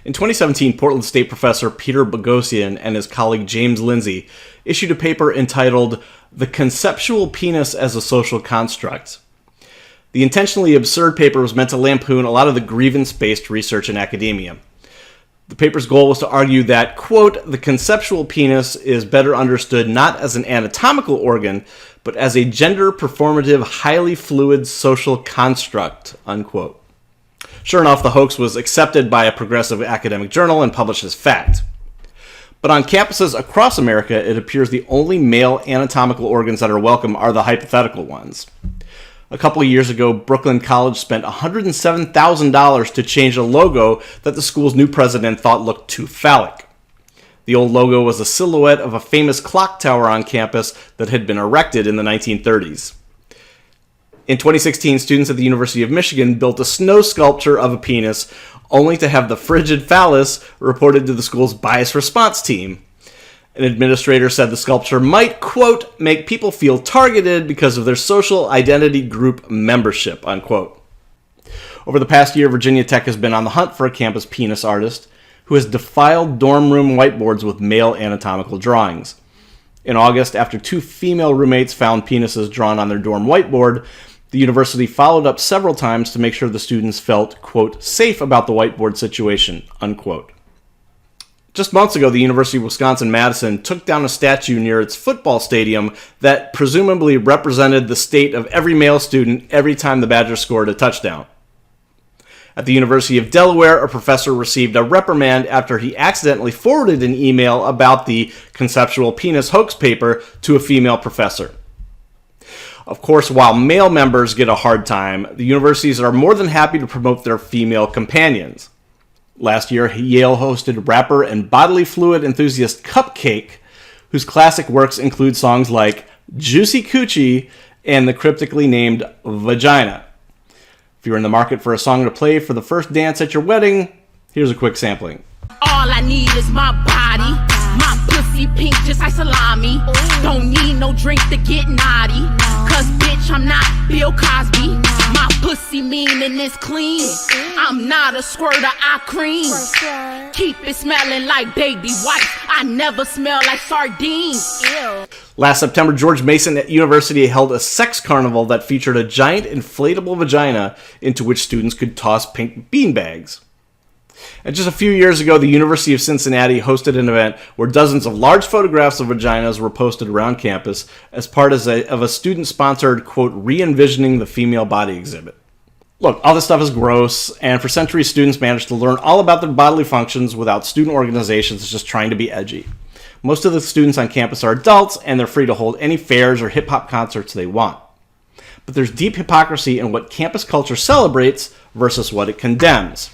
In 2017, Portland State professor Peter Boghossian and his colleague James Lindsay issued a paper entitled "The Conceptual Penis as a Social Construct." The intentionally absurd paper was meant to lampoon a lot of the grievance-based research in academia. The paper's goal was to argue that, quote, "the conceptual penis is better understood not as an anatomical organ, but as a gender-performative, highly fluid social construct," unquote. Sure enough, the hoax was accepted by a progressive academic journal and published as fact. But on campuses across America, it appears the only male anatomical organs that are welcome are the hypothetical ones. A couple of years ago, Brooklyn College spent $107,000 to change a logo that the school's new president thought looked too phallic. The old logo was a silhouette of a famous clock tower on campus that had been erected in the 1930s. In 2016, students at the University of Michigan built a snow sculpture of a penis, only to have the frigid phallus reported to the school's bias response team. An administrator said the sculpture might, quote, "make people feel targeted because of their social identity group membership," unquote. Over the past year, Virginia Tech has been on the hunt for a campus penis artist who has defiled dorm room whiteboards with male anatomical drawings. In August, after 2 female roommates found penises drawn on their dorm whiteboard, the university followed up several times to make sure the students felt, quote, "safe about the whiteboard situation," unquote. Just months ago, the University of Wisconsin-Madison took down a statue near its football stadium that presumably represented the state of every male student every time the Badgers scored a touchdown. At the University of Delaware, a professor received a reprimand after he accidentally forwarded an email about the conceptual penis hoax paper to a female professor. Of course, while male members get a hard time, the universities are more than happy to promote their female companions. Last year, Yale hosted rapper and bodily fluid enthusiast Cupcake, whose classic works include songs like Juicy Coochie and the cryptically named Vagina. If you're in the market for a song to play for the first dance at your wedding, here's a quick sampling. All I need is my body, my pussy pink just like salami. Don't need no drink to get naughty, cause bitch I'm not Bill Cosby. My pussy mean and it's clean. I'm not a squirter, I cream. Keep it smelling like baby wipes. I never smell like sardines. Ew. Last September, George Mason University held a sex carnival that featured a giant inflatable vagina into which students could toss pink beanbags. And just a few years ago, the University of Cincinnati hosted an event where dozens of large photographs of vaginas were posted around campus as part of a student-sponsored, quote, re-envisioning the female body exhibit. Look, all this stuff is gross, and for centuries, students managed to learn all about their bodily functions without student organizations just trying to be edgy. Most of the students on campus are adults, and they're free to hold any fairs or hip-hop concerts they want. But there's deep hypocrisy in what campus culture celebrates versus what it condemns.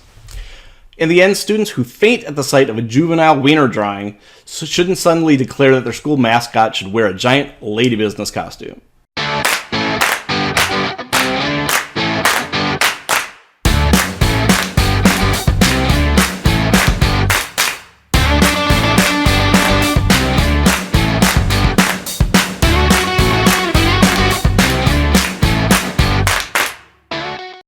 In the end, students who faint at the sight of a juvenile wiener drawing shouldn't suddenly declare that their school mascot should wear a giant lady business costume.